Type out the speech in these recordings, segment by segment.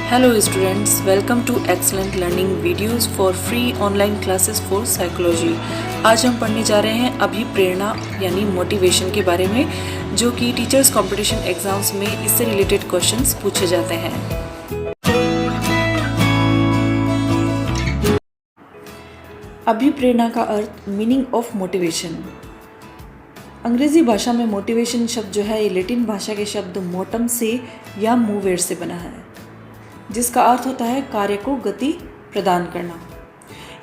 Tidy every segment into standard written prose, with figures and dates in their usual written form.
Hello students, welcome to Excellent Learning Videos for Free Online Classes for Psychology। आज हम पढ़ने जा रहे हैं अभिप्रेरणा यानी मोटिवेशन के बारे में, जो कि टीचर्स कंपटीशन एग्जाम्स में इससे रिलेटेड क्वेश्चंस पूछे जाते हैं। अभिप्रेरणा का अर्थ, मीनिंग ऑफ मोटिवेशन। अंग्रेजी भाषा में मोटिवेशन शब्द जो है ये लैटिन भाषा के शब्द मोटम से या मूवेर से बना है, जिसका अर्थ होता है कार्य को गति प्रदान करना।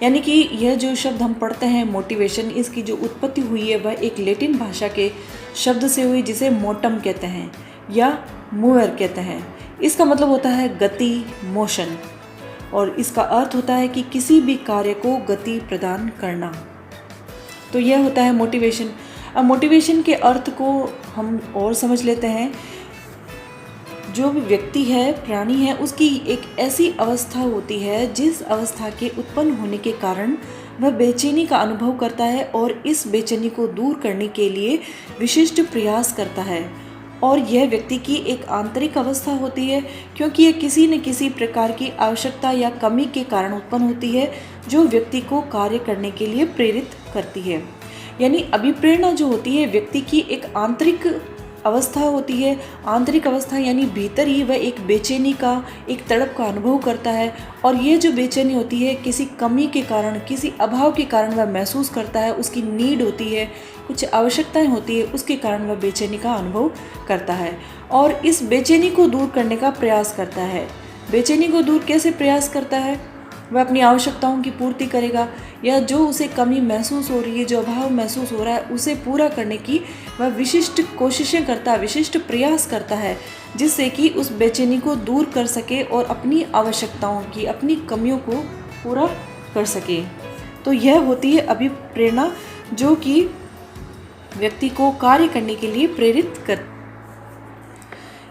यानी कि यह जो शब्द हम पढ़ते हैं मोटिवेशन, इसकी जो उत्पत्ति हुई है वह एक लैटिन भाषा के शब्द से हुई, जिसे मोटम कहते हैं या मूवर कहते हैं। इसका मतलब होता है गति, मोशन, और इसका अर्थ होता है कि किसी भी कार्य को गति प्रदान करना। तो यह होता है मोटिवेशन। अब मोटिवेशन के अर्थ को हम और समझ लेते हैं। जो भी व्यक्ति है, प्राणी है, उसकी एक ऐसी अवस्था होती है जिस अवस्था के उत्पन्न होने के कारण वह बेचैनी का अनुभव करता है और इस बेचैनी को दूर करने के लिए विशिष्ट प्रयास करता है। और यह व्यक्ति की एक आंतरिक अवस्था होती है, क्योंकि यह किसी न किसी प्रकार की आवश्यकता या कमी के कारण उत्पन्न होती है, जो व्यक्ति को कार्य करने के लिए प्रेरित करती है। यानी अभिप्रेरणा जो होती है व्यक्ति की एक आंतरिक अवस्था होती है। आंतरिक अवस्था यानी भीतर ही वह एक बेचैनी का, एक तड़प का अनुभव करता है, और ये जो बेचैनी होती है किसी कमी के कारण, किसी अभाव के कारण वह महसूस करता है। उसकी नीड होती है, कुछ आवश्यकताएं होती है, उसके कारण वह बेचैनी का अनुभव करता है और इस बेचैनी को दूर करने का प्रयास करता है। बेचैनी को दूर कैसे प्रयास करता है? वह अपनी आवश्यकताओं की पूर्ति करेगा, या जो उसे कमी महसूस हो रही है, जो अभाव महसूस हो रहा है, उसे पूरा करने की वह विशिष्ट कोशिशें करता है, विशिष्ट प्रयास करता है, जिससे कि उस बेचैनी को दूर कर सके और अपनी आवश्यकताओं की, अपनी कमियों को पूरा कर सके। तो यह होती है अभिप्रेरणा, जो कि व्यक्ति को कार्य करने के लिए प्रेरित करती है।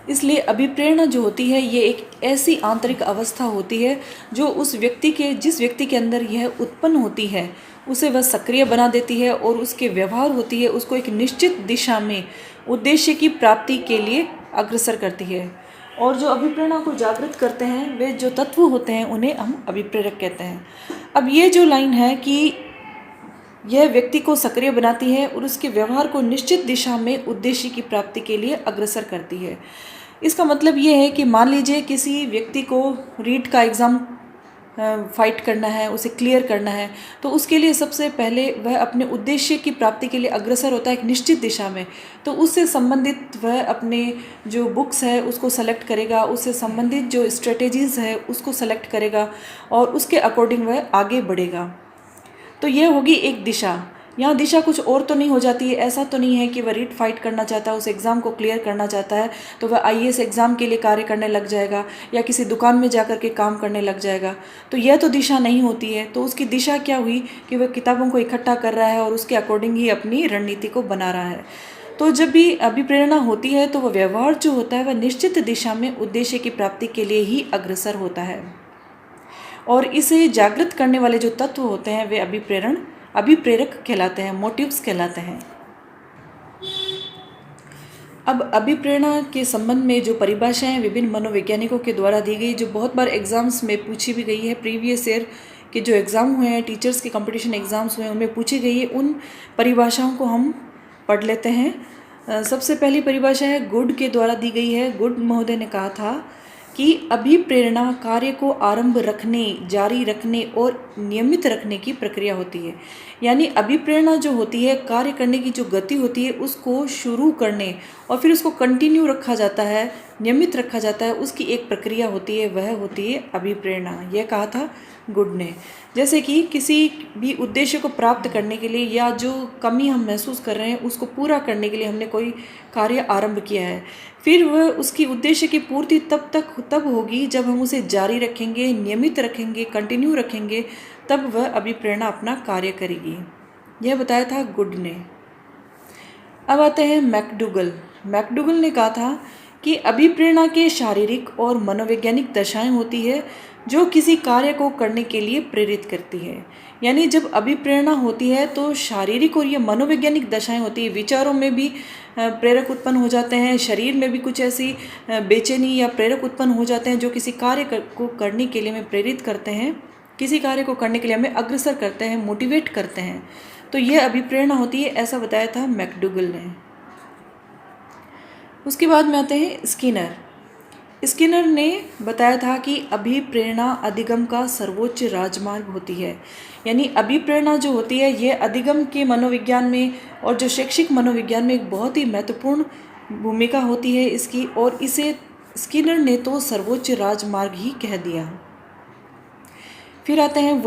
इसलिए अभिप्रेरणा जो होती है ये एक ऐसी आंतरिक अवस्था होती है जो उस व्यक्ति के, जिस व्यक्ति के अंदर यह उत्पन्न होती है, उसे वह सक्रिय बना देती है और उसके व्यवहार होती है उसको एक निश्चित दिशा में उद्देश्य की प्राप्ति के लिए अग्रसर करती है। और जो अभिप्रेरणा को जागृत करते हैं वे जो तत्व होते हैं उन्हें हम अभिप्रेरक कहते हैं। अब ये जो लाइन है कि यह व्यक्ति को सक्रिय बनाती है और उसके व्यवहार को निश्चित दिशा में उद्देश्य की प्राप्ति के लिए अग्रसर करती है। इसका मतलब ये है कि मान लीजिए किसी व्यक्ति को रीट का एग्ज़ाम फाइट करना है, उसे क्लियर करना है, तो उसके लिए सबसे पहले वह अपने उद्देश्य की प्राप्ति के लिए अग्रसर होता है एक निश्चित दिशा में। तो उससे संबंधित वह अपने जो बुक्स है उसको सेलेक्ट करेगा, उससे संबंधित जो स्ट्रेटेजीज़ है उसको सेलेक्ट करेगा और उसके अकॉर्डिंग वह आगे बढ़ेगा। तो यह होगी एक दिशा। यहाँ दिशा कुछ और तो नहीं हो जाती है। ऐसा तो नहीं है कि वह रीट फाइट करना चाहता है, उस एग्ज़ाम को क्लियर करना चाहता है तो वह आईएएस एग्ज़ाम के लिए कार्य करने लग जाएगा या किसी दुकान में जाकर के काम करने लग जाएगा। तो यह तो दिशा नहीं होती है। तो उसकी दिशा क्या हुई कि वह किताबों को इकट्ठा कर रहा है और उसके अकॉर्डिंग ही अपनी रणनीति को बना रहा है। तो जब भी अभिप्रेरणा होती है तो वह व्यवहार जो होता है वह निश्चित दिशा में उद्देश्य की प्राप्ति के लिए ही अग्रसर होता है, और इसे जागृत करने वाले जो तत्व होते हैं वे अभिप्रेरक कहलाते हैं, मोटिव्स कहलाते हैं। अब अभिप्रेरणा के संबंध में जो परिभाषाएं विभिन्न मनोवैज्ञानिकों के द्वारा दी गई, जो बहुत बार एग्जाम्स में पूछी भी गई है, प्रीवियस ईयर के जो एग्ज़ाम हुए हैं, टीचर्स के कंपटीशन एग्ज़ाम्स हुए हैं, उनमें पूछी गई है, उन परिभाषाओं को हम पढ़ लेते हैं। सबसे पहली परिभाषा है गुड के द्वारा दी गई है। गुड महोदय ने कहा था कि अभिप्रेरणा कार्य को आरंभ रखने, जारी रखने और नियमित रखने की प्रक्रिया होती है। यानी अभिप्रेरणा जो होती है, कार्य करने की जो गति होती है, उसको शुरू करने और फिर उसको कंटिन्यू रखा जाता है, नियमित रखा जाता है, उसकी एक प्रक्रिया होती है, वह होती है अभिप्रेरणा। यह कहा था गुड ने। जैसे कि किसी भी उद्देश्य को प्राप्त करने के लिए या जो कमी हम महसूस कर रहे हैं उसको पूरा करने के लिए हमने कोई कार्य आरंभ किया है, फिर वह उसकी उद्देश्य की पूर्ति तब होगी जब हम उसे जारी रखेंगे, नियमित रखेंगे, कंटिन्यू रखेंगे, तब वह अभिप्रेरणा अपना कार्य करेगी। यह बताया था गुड ने। अब आते हैं मैकडूगल। मैकडूगल ने कहा था कि अभिप्रेरणा के शारीरिक और मनोवैज्ञानिक दशाएं होती है जो किसी कार्य को करने के लिए प्रेरित करती है। यानी जब अभिप्रेरणा होती है तो शारीरिक और ये मनोवैज्ञानिक दशाएं होती है, विचारों में भी प्रेरक उत्पन्न हो जाते हैं, शरीर में भी कुछ ऐसी बेचैनी या प्रेरक उत्पन्न हो जाते हैं जो किसी कार्य को करने के लिए हमें प्रेरित करते हैं, किसी कार्य को करने के लिए हमें अग्रसर करते हैं, मोटिवेट करते हैं। तो यह अभिप्रेरणा होती है, ऐसा बताया था मैकडूगल ने। उसके बाद में आते हैं स्किनर ने बताया था कि अभिप्रेरणा अधिगम का सर्वोच्च राजमार्ग होती है। यानी अभिप्रेरणा जो होती है ये अधिगम के मनोविज्ञान में और जो शैक्षिक मनोविज्ञान में एक बहुत ही महत्वपूर्ण भूमिका होती है इसकी, और इसे स्किनर ने तो सर्वोच्च राजमार्ग ही कह दिया। फिर आते हैं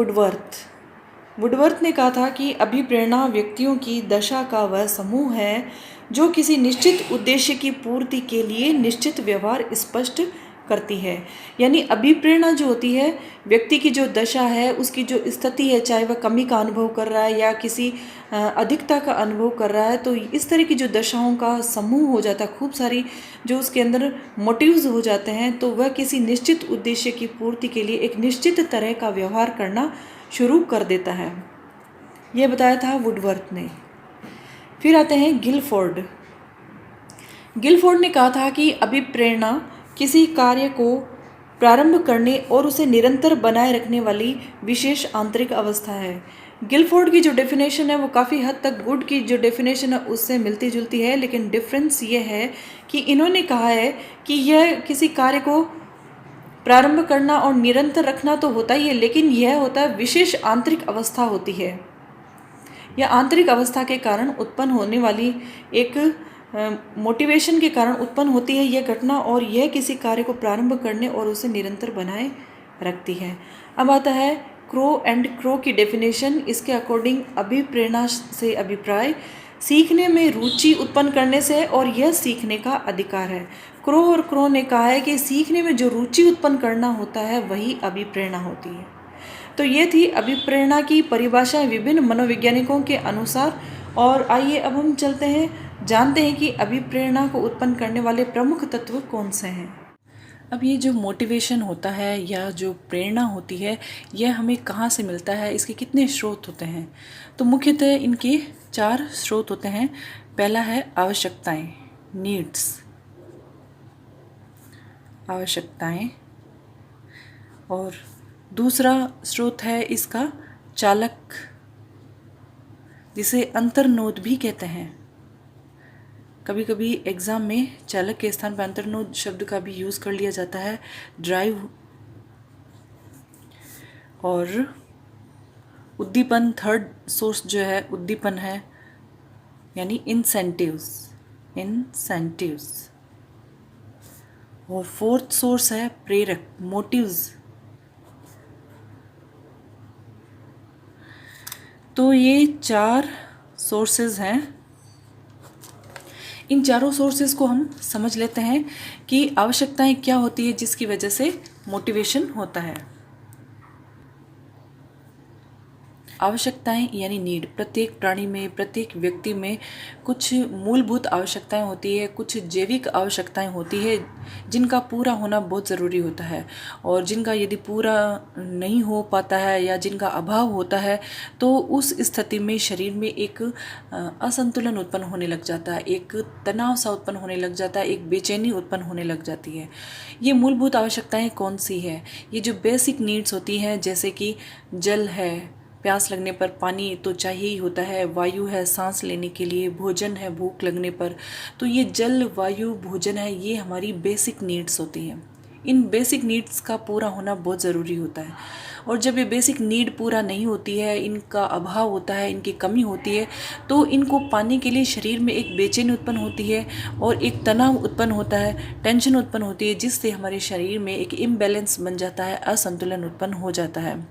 वुडवर्थ ने कहा था कि अभिप्रेरणा व्यक्तियों की दशा का वह समूह है जो किसी निश्चित उद्देश्य की पूर्ति के लिए निश्चित व्यवहार स्पष्ट करती है। यानी अभिप्रेरणा जो होती है व्यक्ति की जो दशा है, उसकी जो स्थिति है, चाहे वह कमी का अनुभव कर रहा है या किसी अधिकता का अनुभव कर रहा है, तो इस तरह की जो दशाओं का समूह हो जाता है, खूब सारी जो उसके अंदर मोटिव्स हो जाते हैं, तो वह किसी निश्चित उद्देश्य की पूर्ति के लिए एक निश्चित तरह का व्यवहार करना शुरू कर देता है। यह बताया था वुडवर्थ ने। फिर आते हैं गिलफोर्ड ने कहा था कि अभिप्रेरणा किसी कार्य को प्रारंभ करने और उसे निरंतर बनाए रखने वाली विशेष आंतरिक अवस्था है। गिलफोर्ड की जो डेफिनेशन है वो काफ़ी हद तक गुड की जो डेफिनेशन है उससे मिलती जुलती है, लेकिन डिफरेंस ये है कि इन्होंने कहा है कि यह किसी कार्य को प्रारंभ करना और निरंतर रखना तो होता ही है, लेकिन यह होता है विशेष आंतरिक अवस्था होती है। यह आंतरिक अवस्था के कारण उत्पन्न होने वाली एक मोटिवेशन के कारण उत्पन्न होती है यह घटना, और यह किसी कार्य को प्रारंभ करने और उसे निरंतर बनाए रखती है। अब आता है क्रो की डेफिनेशन। इसके अकॉर्डिंग अभिप्रेरणा से अभिप्राय सीखने में रुचि उत्पन्न करने से, और यह सीखने का अधिकार है। क्रो ने कहा है कि सीखने में जो रुचि उत्पन्न करना होता है वही अभिप्रेरणा होती है। तो ये थी अभिप्रेरणा की परिभाषाएं विभिन्न मनोवैज्ञानिकों के अनुसार। और आइए अब हम चलते हैं, जानते हैं कि अभिप्रेरणा को उत्पन्न करने वाले प्रमुख तत्व कौन से हैं। अब ये जो मोटिवेशन होता है या जो प्रेरणा होती है यह हमें कहाँ से मिलता है, इसके कितने स्रोत होते हैं। तो मुख्यतः इनके 4 स्रोत होते हैं। पहला है आवश्यकताएं, नीड्स, आवश्यकताएं, और दूसरा स्रोत है इसका चालक, जिसे अंतर्नोद भी कहते हैं। कभी कभी एग्ज़ाम में चालक के स्थान पर अंतर्नोद शब्द का भी यूज़ कर लिया जाता है। ड्राइव और उद्दीपन, थर्ड सोर्स जो है उद्दीपन है, यानी इंसेंटिव्स। और फोर्थ सोर्स है प्रेरक, मोटिव्स। तो ये 4 सोर्सेज हैं। इन चारों सोर्सेज को हम समझ लेते हैं कि आवश्यकताएं क्या होती है जिसकी वजह से मोटिवेशन होता है। आवश्यकताएं यानी नीड, प्रत्येक प्राणी में, प्रत्येक व्यक्ति में कुछ मूलभूत आवश्यकताएं होती है, कुछ जैविक आवश्यकताएं होती है जिनका पूरा होना बहुत ज़रूरी होता है, और जिनका यदि पूरा नहीं हो पाता है या जिनका अभाव होता है तो उस स्थिति में शरीर में एक असंतुलन उत्पन्न होने लग जाता है, एक तनाव सा उत्पन्न होने लग जाता है, एक बेचैनी उत्पन्न होने लग जाती है। ये मूलभूत आवश्यकताएं कौन सी है? ये जो बेसिक नीड्स होती हैं, जैसे कि जल है, प्यास लगने पर पानी तो चाहिए ही होता है, वायु है सांस लेने के लिए, भोजन है भूख लगने पर, तो ये जल, वायु, भोजन है, ये हमारी बेसिक नीड्स होती हैं। इन बेसिक नीड्स का पूरा होना बहुत ज़रूरी होता है, और जब ये बेसिक नीड पूरा नहीं होती है, इनका अभाव होता है, इनकी कमी होती है, तो इनको पाने के लिए शरीर में एक बेचैनी उत्पन्न होती है और एक तनाव उत्पन्न होता है, टेंशन उत्पन्न होती है, जिससे हमारे शरीर में एक इम्बैलेंस बन जाता है, असंतुलन उत्पन्न हो जाता है।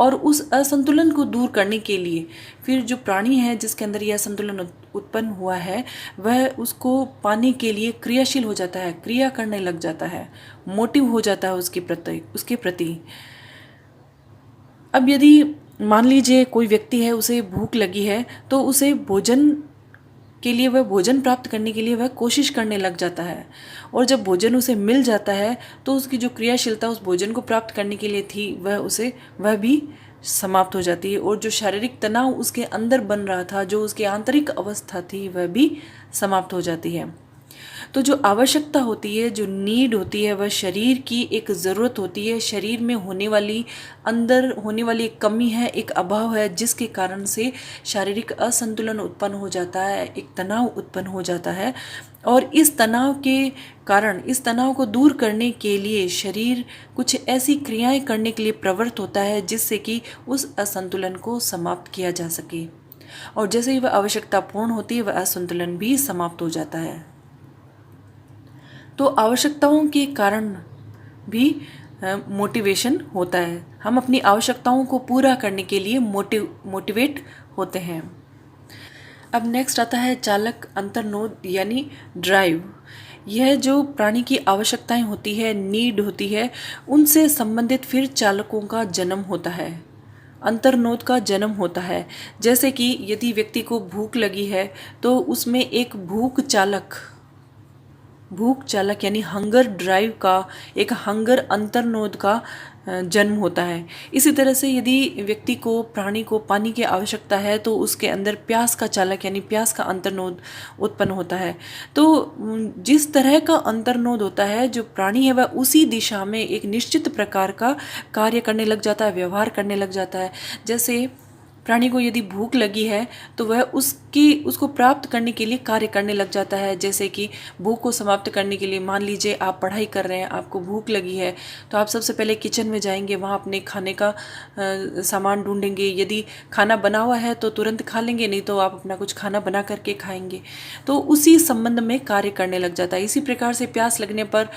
और उस असंतुलन को दूर करने के लिए फिर जो प्राणी है जिसके अंदर यह असंतुलन उत्पन्न हुआ है, वह उसको पाने के लिए क्रियाशील हो जाता है, क्रिया करने लग जाता है, मोटिव हो जाता है उसके प्रति। अब यदि मान लीजिए कोई व्यक्ति है, उसे भूख लगी है, तो उसे भोजन के लिए, वह भोजन प्राप्त करने के लिए वह कोशिश करने लग जाता है, और जब भोजन उसे मिल जाता है तो उसकी जो क्रियाशीलता उस भोजन को प्राप्त करने के लिए थी वह भी समाप्त हो जाती है और जो शारीरिक तनाव उसके अंदर बन रहा था, जो उसकी आंतरिक अवस्था थी, वह भी समाप्त हो जाती है। तो जो आवश्यकता होती है, जो नीड होती है, वह शरीर की एक ज़रूरत होती है, शरीर में होने वाली, अंदर होने वाली एक कमी है, एक अभाव है, जिसके कारण से शारीरिक असंतुलन उत्पन्न हो जाता है, एक तनाव उत्पन्न हो जाता है। और इस तनाव के कारण, इस तनाव को दूर करने के लिए शरीर कुछ ऐसी क्रियाएं करने के लिए प्रवृत्त होता है जिससे कि उस असंतुलन को समाप्त किया जा सके। और जैसे ही वह आवश्यकता पूर्ण होती है, वह असंतुलन भी समाप्त हो जाता है। तो आवश्यकताओं के कारण भी मोटिवेशन होता है। हम अपनी आवश्यकताओं को पूरा करने के लिए मोटिवेट होते हैं। अब नेक्स्ट आता है चालक अंतर्नोद यानी ड्राइव। यह जो प्राणी की आवश्यकताएं होती है, नीड होती है, उनसे संबंधित फिर चालकों का जन्म होता है, अंतर्नोद का जन्म होता है। जैसे कि यदि व्यक्ति को भूख लगी है तो उसमें एक भूख चालक यानी हंगर ड्राइव का, एक हंगर अंतर्नोद का जन्म होता है। इसी तरह से यदि व्यक्ति को, प्राणी को पानी की आवश्यकता है तो उसके अंदर प्यास का चालक यानी प्यास का अंतर्नोद उत्पन्न होता है। तो जिस तरह का अंतर्नोद होता है, जो प्राणी है वह उसी दिशा में एक निश्चित प्रकार का कार्य करने लग जाता है, व्यवहार करने लग जाता है। जैसे प्राणी को यदि भूख लगी है तो वह उसको प्राप्त करने के लिए कार्य करने लग जाता है। जैसे कि भूख को समाप्त करने के लिए, मान लीजिए आप पढ़ाई कर रहे हैं, आपको भूख लगी है, तो आप सबसे पहले किचन में जाएंगे, वहाँ अपने खाने का सामान ढूंढेंगे। यदि खाना बना हुआ है तो तुरंत खा लेंगे, नहीं तो आप अपना कुछ खाना बना करके खाएंगे। तो उसी संबंध में कार्य करने लग जाता है। इसी प्रकार से प्यास लगने पर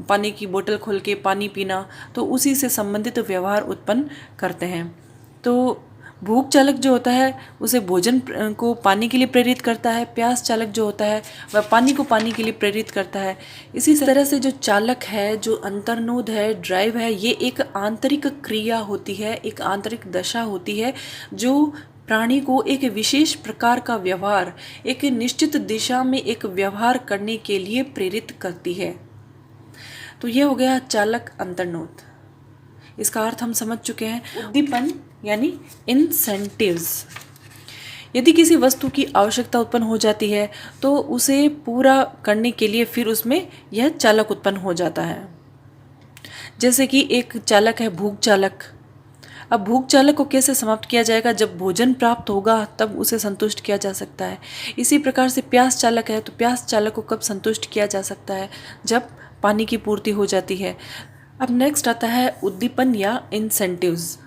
पानी की बोतल खोल के पानी पीना, तो उसी से संबंधित व्यवहार उत्पन्न करते हैं। तो भूख चालक जो होता है उसे भोजन को पाने के लिए प्रेरित करता है, प्यास चालक जो होता है वह पानी को पाने के लिए प्रेरित करता है। इसी तरह से जो चालक है, जो अंतर्नोद है, ड्राइव है, ये एक आंतरिक क्रिया होती है, एक आंतरिक दशा होती है जो प्राणी को एक विशेष प्रकार का व्यवहार, एक निश्चित दिशा में एक व्यवहार करने के लिए प्रेरित करती है। तो ये हो गया चालक अंतर्नोद। इसका अर्थ हम समझ चुके हैं। उद्दीपन यानी इंसेंटिव्स। यदि किसी वस्तु की आवश्यकता उत्पन्न हो जाती है तो उसे पूरा करने के लिए फिर उसमें यह चालक उत्पन्न हो जाता है। जैसे कि एक चालक है भूख चालक। अब भूख चालक को कैसे समाप्त किया जाएगा? जब भोजन प्राप्त होगा तब उसे संतुष्ट किया जा सकता है। इसी प्रकार से प्यास चालक है, तो प्यास चालक को कब संतुष्ट किया जा सकता है? जब पानी की पूर्ति हो जाती है। अब नेक्स्ट आता है उद्दीपन या इंसेंटिव्स।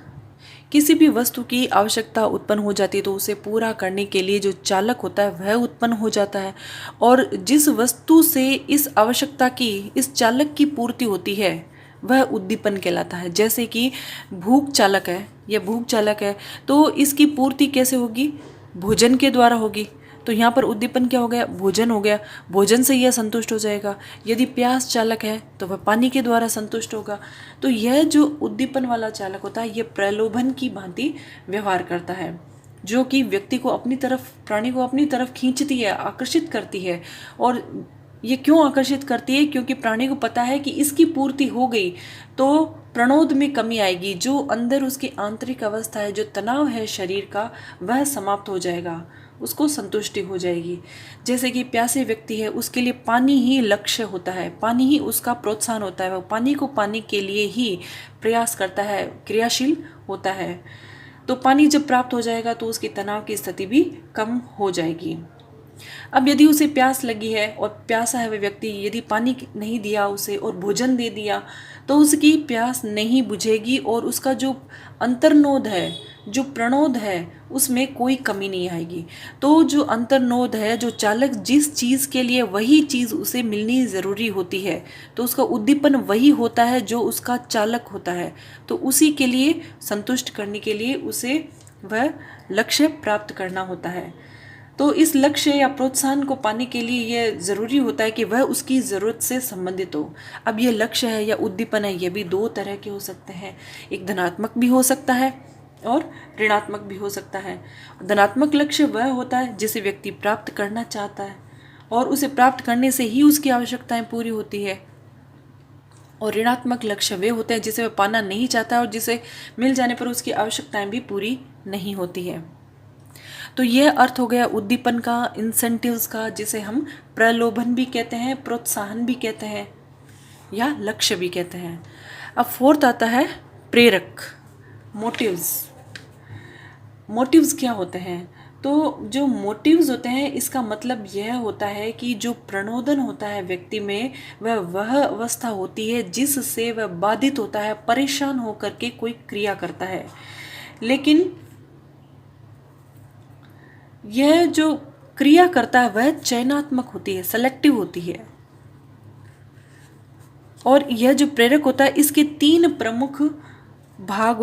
किसी भी वस्तु की आवश्यकता उत्पन्न हो जाती है तो उसे पूरा करने के लिए जो चालक होता है वह उत्पन्न हो जाता है। और जिस वस्तु से इस आवश्यकता की, इस चालक की पूर्ति होती है वह उद्दीपन कहलाता है। जैसे कि भूख चालक है, यह भूख चालक है, तो इसकी पूर्ति कैसे होगी? भोजन के द्वारा होगी। तो यहाँ पर उद्दीपन क्या हो गया? भोजन हो गया। भोजन से यह संतुष्ट हो जाएगा। यदि प्यास चालक है तो वह पानी के द्वारा संतुष्ट होगा। तो यह जो उद्दीपन वाला चालक होता है, यह प्रलोभन की भांति व्यवहार करता है, जो कि व्यक्ति को अपनी तरफ, प्राणी को अपनी तरफ खींचती है, आकर्षित करती है। और ये क्यों आकर्षित करती है? क्योंकि प्राणी को पता है कि इसकी पूर्ति हो गई तो प्रणोद में कमी आएगी, जो अंदर उसकी आंतरिक अवस्था है, जो तनाव है शरीर का, वह समाप्त हो जाएगा, उसको संतुष्टि हो जाएगी। जैसे कि प्यासे व्यक्ति है, उसके लिए पानी ही लक्ष्य होता है, पानी ही उसका प्रोत्साहन होता है, वह पानी को पाने के लिए ही प्रयास करता है, क्रियाशील होता है। तो पानी जब प्राप्त हो जाएगा तो उसकी तनाव की स्थिति भी कम हो जाएगी। अब यदि उसे प्यास लगी है और प्यासा है वह व्यक्ति, यदि पानी नहीं दिया उसे और भोजन दे दिया तो उसकी प्यास नहीं बुझेगी और उसका जो अंतर्नोद है, जो प्रणोद है, उसमें कोई कमी नहीं आएगी। तो जो अंतर्नोद है, जो चालक जिस चीज़ के लिए वही चीज़ उसे मिलनी ज़रूरी होती है, तो उसका उद्दीपन वही होता है जो उसका चालक होता है। तो उसी के लिए संतुष्ट करने के लिए उसे वह लक्ष्य प्राप्त करना होता है। तो इस लक्ष्य या प्रोत्साहन को पाने के लिए यह ज़रूरी होता है कि वह उसकी ज़रूरत से संबंधित हो। अब यह लक्ष्य है या उद्दीपन है, यह भी दो तरह के हो सकते हैं। एक धनात्मक भी हो सकता है और ऋणात्मक भी हो सकता है। धनात्मक लक्ष्य वह होता है जिसे व्यक्ति प्राप्त करना चाहता है और उसे प्राप्त करने से ही उसकी आवश्यकताएं पूरी होती है। और ऋणात्मक लक्ष्य वे होते हैं जिसे वह पाना नहीं चाहता और जिसे मिल जाने पर उसकी आवश्यकताएं भी पूरी नहीं होती है। तो यह अर्थ हो गया उद्दीपन का, इंसेंटिव्स का, जिसे हम प्रलोभन भी कहते हैं, प्रोत्साहन भी कहते हैं या लक्ष्य भी कहते हैं। अब फोर्थ आता है प्रेरक, मोटिव्स। मोटिव्स क्या होते हैं? तो जो मोटिव्स होते हैं इसका मतलब यह होता है कि जो प्रणोदन होता है व्यक्ति में, वह अवस्था होती है जिससे वह बाधित होता है, परेशान होकर के कोई क्रिया करता है। लेकिन यह जो क्रिया करता है वह चयनात्मक होती है, सेलेक्टिव होती है। और यह जो प्रेरक होता है इसके तीन प्रमुख भाग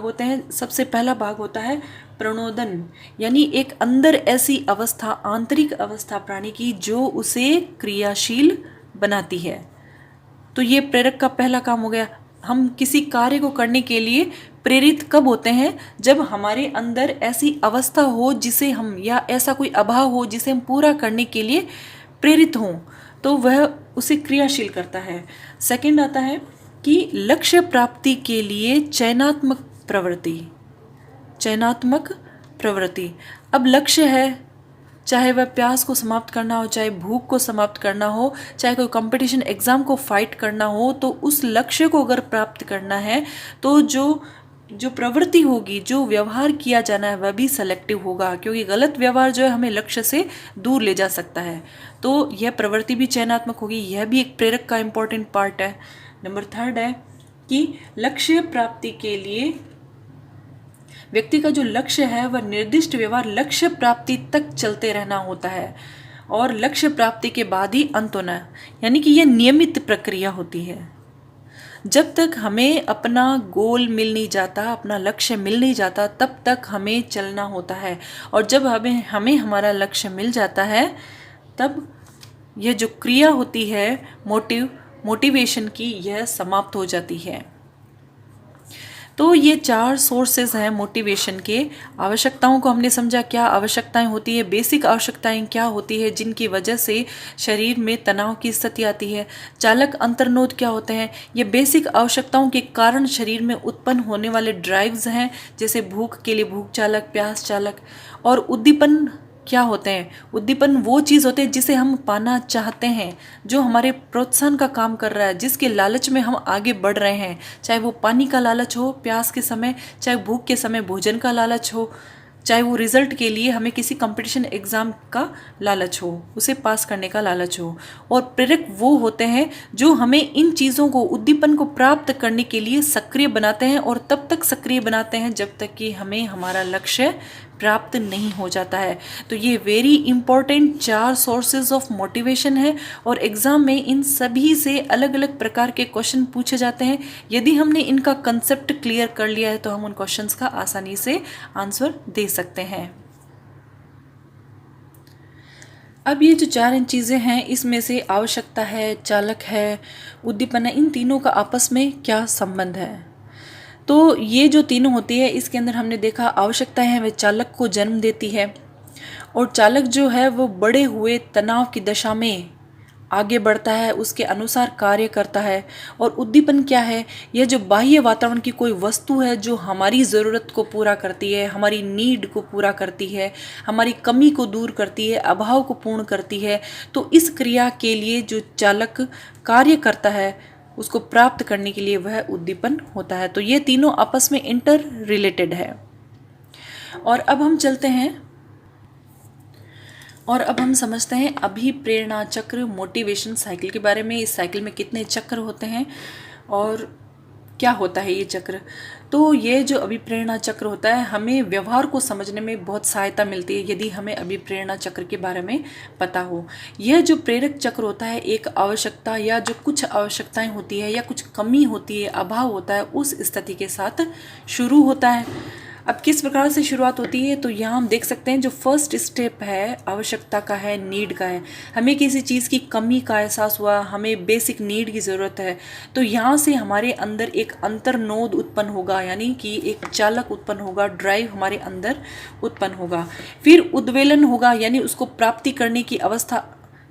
होते हैं। सबसे पहला भाग होता है प्रणोदन, यानी एक अंदर ऐसी अवस्था, आंतरिक अवस्था प्राणी की जो उसे क्रियाशील बनाती है। तो ये प्रेरक का पहला काम हो गया। हम किसी कार्य को करने के लिए प्रेरित कब होते हैं? जब हमारे अंदर ऐसी अवस्था हो जिसे हम, या ऐसा कोई अभाव हो जिसे हम पूरा करने के लिए प्रेरित हों, तो वह उसे क्रियाशील करता है। सेकंड आता है कि लक्ष्य प्राप्ति के लिए चयनात्मक प्रवृत्ति। अब लक्ष्य है, चाहे वह प्यास को समाप्त करना हो, चाहे भूख को समाप्त करना हो, चाहे कोई कंपटीशन एग्जाम को फाइट करना हो, तो उस लक्ष्य को अगर प्राप्त करना है तो जो प्रवृत्ति होगी, जो व्यवहार किया जाना है वह भी सेलेक्टिव होगा, क्योंकि गलत व्यवहार जो है हमें लक्ष्य से दूर ले जा सकता है। तो यह प्रवृत्ति भी चयनात्मक होगी। यह भी एक प्रेरक का इंपॉर्टेंट पार्ट है। नंबर थर्ड है कि लक्ष्य प्राप्ति के लिए व्यक्ति का जो लक्ष्य है वह निर्दिष्ट व्यवहार लक्ष्य प्राप्ति तक चलते रहना होता है, और लक्ष्य प्राप्ति के बाद ही अंत होना, यानी कि यह नियमित प्रक्रिया होती है। जब तक हमें अपना गोल मिल नहीं जाता, अपना लक्ष्य मिल नहीं जाता, तब तक हमें चलना होता है। और जब हमें हमारा लक्ष्य मिल जाता है, तब यह जो क्रिया होती है मोटिवेशन की, यह समाप्त हो जाती है। तो ये 4 सोर्सेज हैं मोटिवेशन के। आवश्यकताओं को हमने समझा, क्या आवश्यकताएं होती है, बेसिक आवश्यकताएं क्या होती है जिनकी वजह से शरीर में तनाव की स्थिति आती है। चालक अंतर्नोद क्या होते हैं? ये बेसिक आवश्यकताओं के कारण शरीर में उत्पन्न होने वाले ड्राइव्स हैं, जैसे भूख के लिए भूख चालक, प्यास चालक। और उद्दीपन क्या होते हैं? उद्दीपन वो चीज़ होते हैं जिसे हम पाना चाहते हैं, जो हमारे प्रोत्साहन का काम कर रहा है, जिसके लालच में हम आगे बढ़ रहे हैं। चाहे वो पानी का लालच हो प्यास के समय, चाहे भूख के समय भोजन का लालच हो, चाहे वो रिजल्ट के लिए हमें किसी कंपटीशन एग्जाम का लालच हो, उसे पास करने का लालच हो। और प्रेरक वो होते हैं जो हमें इन चीज़ों को, उद्दीपन को प्राप्त करने के लिए सक्रिय बनाते हैं, और तब तक सक्रिय बनाते हैं जब तक कि हमें हमारा लक्ष्य प्राप्त नहीं हो जाता है। तो ये very important 4 sources of motivation है, और एग्जाम में इन सभी से अलग अलग प्रकार के क्वेश्चन पूछे जाते हैं। यदि हमने इनका कंसेप्ट क्लियर कर लिया है तो हम उन क्वेश्चंस का आसानी से आंसर दे सकते हैं। अब ये जो 4 चीज़ें हैं, इसमें से आवश्यकता है, चालक है, उद्दीपन है, इन तीनों का आपस में क्या संबंध है? तो ये जो तीनों होती है, इसके अंदर हमने देखा आवश्यकताएं हैं वह चालक को जन्म देती है, और चालक जो है वो बड़े हुए तनाव की दशा में आगे बढ़ता है, उसके अनुसार कार्य करता है। और उद्दीपन क्या है? यह जो बाह्य वातावरण की कोई वस्तु है जो हमारी ज़रूरत को पूरा करती है, हमारी नीड को पूरा करती है, हमारी कमी को दूर करती है, अभाव को पूर्ण करती है। तो इस क्रिया के लिए जो चालक कार्य करता है, उसको प्राप्त करने के लिए वह उद्दीपन होता है। तो ये तीनों आपस में इंटर रिलेटेड है। और अब हम चलते हैं और अब हम समझते हैं अभिप्रेरणा चक्र, मोटिवेशन साइकिल के बारे में। इस साइकिल में कितने चक्र होते हैं और क्या होता है ये चक्र? तो ये जो अभिप्रेरणा चक्र होता है, हमें व्यवहार को समझने में बहुत सहायता मिलती है यदि हमें अभिप्रेरणा चक्र के बारे में पता हो। यह जो प्रेरक चक्र होता है, एक आवश्यकता या जो कुछ आवश्यकताएं होती है या कुछ कमी होती है, अभाव होता है, उस स्थिति के साथ शुरू होता है। अब किस प्रकार से शुरुआत होती है? तो यहाँ हम देख सकते हैं जो फर्स्ट स्टेप है आवश्यकता का है, नीड का है। हमें किसी चीज़ की कमी का एहसास हुआ, हमें बेसिक नीड की ज़रूरत है, तो यहाँ से हमारे अंदर एक अंतर्नोद उत्पन्न होगा, यानी कि एक चालक उत्पन्न होगा, ड्राइव हमारे अंदर उत्पन्न होगा। फिर उद्वेलन होगा, यानी उसको प्राप्ति करने की अवस्था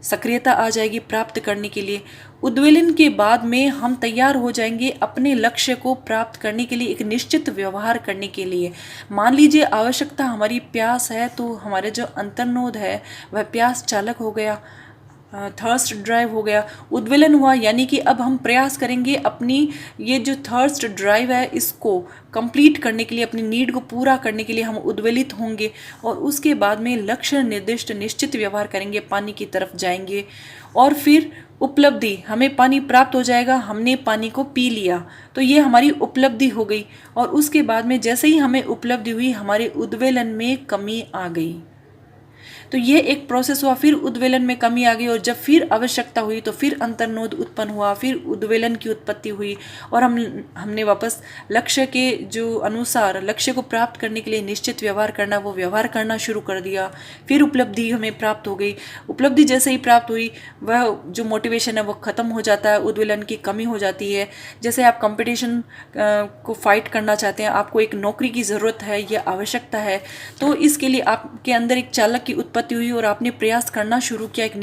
सक्रियता आ जाएगी प्राप्त करने के लिए। उद्वेलन के बाद में हम तैयार हो जाएंगे अपने लक्ष्य को प्राप्त करने के लिए, एक निश्चित व्यवहार करने के लिए। मान लीजिए आवश्यकता हमारी प्यास है, तो हमारे जो अंतर्नोद है वह प्यास चालक हो गया, थर्स्ट ड्राइव हो गया। उद्वेलन हुआ यानी कि अब हम प्रयास करेंगे अपनी ये जो थर्स्ट ड्राइव है इसको कंप्लीट करने के लिए, अपनी नीड को पूरा करने के लिए हम उद्वेलित होंगे, और उसके बाद में लक्ष्य निर्दिष्ट निश्चित व्यवहार करेंगे, पानी की तरफ जाएंगे। और फिर उपलब्धि, हमें पानी प्राप्त हो जाएगा, हमने पानी को पी लिया, तो ये हमारी उपलब्धि हो गई। और उसके बाद में जैसे ही हमें उपलब्धि हुई, हमारे उद्वेलन में कमी आ गई। तो ये एक प्रोसेस हुआ, फिर उद्वेलन में कमी आ गई, और जब फिर आवश्यकता हुई तो फिर अंतर्नोद उत्पन्न हुआ, फिर उद्वेलन की उत्पत्ति हुई, और हमने वापस लक्ष्य के जो अनुसार लक्ष्य को प्राप्त करने के लिए निश्चित व्यवहार करना, वो व्यवहार करना शुरू कर दिया। फिर उपलब्धि हमें प्राप्त हो गई। उपलब्धि जैसे ही प्राप्त हुई, वह जो मोटिवेशन है वो खत्म हो जाता है, उद्वेलन की कमी हो जाती है। जैसे आप कंपटीशन को फाइट करना चाहते हैं, आपको एक नौकरी की ज़रूरत है या आवश्यकता है, तो इसके लिए आपके अंदर एक चालक की उत्पत्ति हुई और आपने प्रयास करना शुरू किया, एक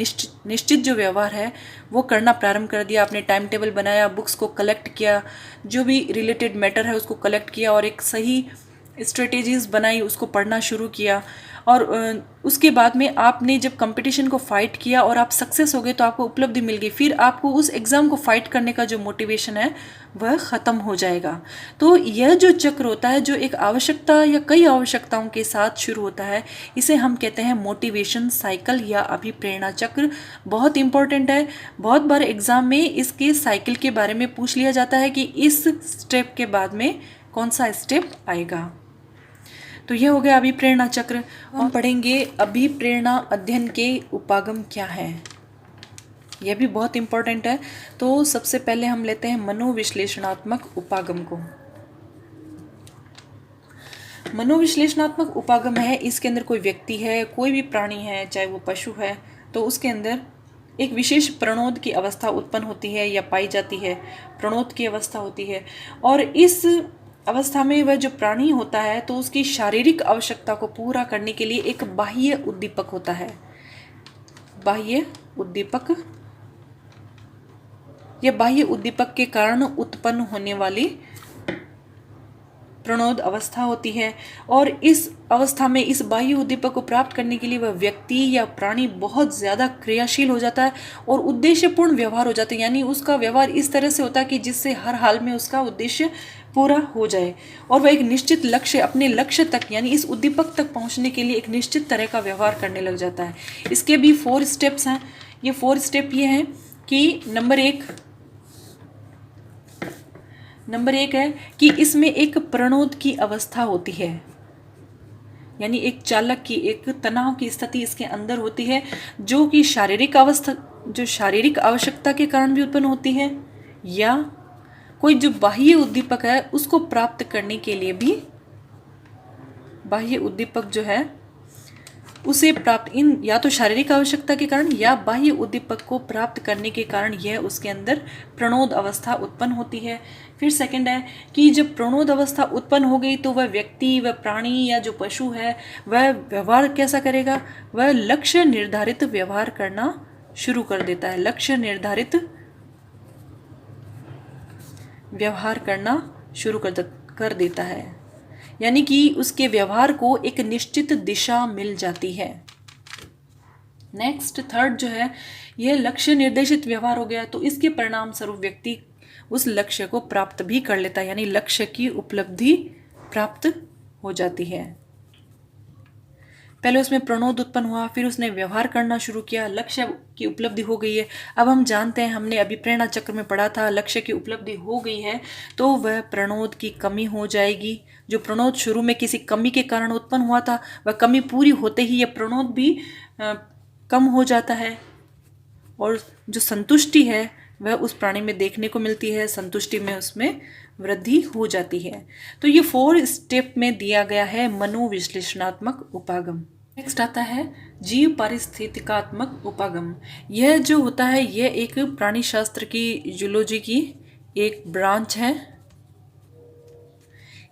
निश्चित जो व्यवहार है वो करना प्रारंभ कर दिया। आपने टाइम टेबल बनाया, बुक्स को कलेक्ट किया, जो भी रिलेटेड मैटर है उसको कलेक्ट किया, और एक सही स्ट्रेटेजीज बनाई, उसको पढ़ना शुरू किया। और उसके बाद में आपने जब कंपटीशन को फाइट किया और आप सक्सेस हो गए, तो आपको उपलब्धि मिल गई। फिर आपको उस एग्ज़ाम को फाइट करने का जो मोटिवेशन है वह ख़त्म हो जाएगा। तो यह जो चक्र होता है, जो एक आवश्यकता या कई आवश्यकताओं के साथ शुरू होता है, इसे हम कहते हैं मोटिवेशन साइकिल या अभिप्रेरणा चक्र। बहुत इंपॉर्टेंट है, बहुत बार एग्ज़ाम में इसके साइकिल के बारे में पूछ लिया जाता है कि इस स्टेप के बाद में कौन सा स्टेप आएगा। तो यह हो गया अभिप्रेरणा चक्र। हम पढ़ेंगे अभिप्रेरणा अध्ययन के उपागम क्या है, यह भी बहुत इंपॉर्टेंट है। तो सबसे पहले हम लेते हैं मनोविश्लेषणात्मक उपागम को। मनोविश्लेषणात्मक उपागम है, इसके अंदर कोई व्यक्ति है, कोई भी प्राणी है, चाहे वो पशु है, तो उसके अंदर एक विशेष प्रणोद की अवस्था उत्पन्न होती है या पाई जाती है, प्रणोद की अवस्था होती है। और इस अवस्था में वह जो प्राणी होता है, तो उसकी शारीरिक आवश्यकता को पूरा करने के लिए एक बाह्य उद्दीपक होता है। बाह्य उद्दीपक, यह बाह्य उद्दीपक के कारण उत्पन्न होने वाली प्रणोद अवस्था होती है। और इस अवस्था में इस बाह्य उद्दीपक को प्राप्त करने के लिए वह व्यक्ति या प्राणी बहुत ज़्यादा क्रियाशील हो जाता है और उद्देश्यपूर्ण व्यवहार हो जाता है। यानी उसका व्यवहार इस तरह से होता है कि जिससे हर हाल में उसका उद्देश्य पूरा हो जाए, और वह एक निश्चित लक्ष्य, अपने लक्ष्य तक यानी इस उद्दीपक तक पहुंचने के लिए एक निश्चित तरह का व्यवहार करने लग जाता है। इसके भी 4 स्टेप्स हैं। ये 4 स्टेप ये हैं कि नंबर एक है कि इसमें एक प्रणोद की अवस्था होती है, यानी एक चालक की, एक तनाव की स्थिति इसके अंदर होती है, जो कि शारीरिक आवश्यकता के कारण भी उत्पन्न होती है, या कोई जो बाह्य उद्दीपक है उसको प्राप्त करने के लिए भी, बाह्य उद्दीपक जो है उसे प्राप्त, इन या तो शारीरिक आवश्यकता के कारण या बाह्य उद्दीपक को प्राप्त करने के कारण यह उसके अंदर प्रणोद अवस्था उत्पन्न होती है। फिर सेकंड है कि जब प्रणोद अवस्था उत्पन्न हो गई, तो वह व्यक्ति, वह प्राणी या जो पशु है, वह व्यवहार कैसा करेगा, वह लक्ष्य निर्धारित व्यवहार करना शुरू कर देता है, लक्ष्य निर्धारित व्यवहार करना शुरू कर देता है, यानी कि उसके व्यवहार को एक निश्चित दिशा मिल जाती है। नेक्स्ट थर्ड जो है, यह लक्ष्य निर्देशित व्यवहार हो गया, तो इसके परिणाम स्वरूप व्यक्ति उस लक्ष्य को प्राप्त भी कर लेता है, यानी लक्ष्य की उपलब्धि प्राप्त हो जाती है। पहले उसमें प्रणोद उत्पन्न हुआ, फिर उसने व्यवहार करना शुरू किया, लक्ष्य की उपलब्धि हो गई है। अब हम जानते हैं, हमने अभिप्रेरणा चक्र में पढ़ा था, लक्ष्य की उपलब्धि हो गई है तो वह प्रणोद की कमी हो जाएगी। जो प्रणोद शुरू में किसी कमी के कारण उत्पन्न हुआ था, वह कमी पूरी होते ही यह प्रणोद भी कम हो जाता है, और जो संतुष्टि है वह उस प्राणी में देखने को मिलती है, संतुष्टि में उसमें वृद्धि हो जाती है। तो ये 4 स्टेप में दिया गया है मनोविश्लेषणात्मक उपागम। नेक्स्ट आता है जीव पारिस्थितिकात्मक उपागम। यह जो होता है, यह एक प्राणी शास्त्र की, जूलॉजी की एक ब्रांच है।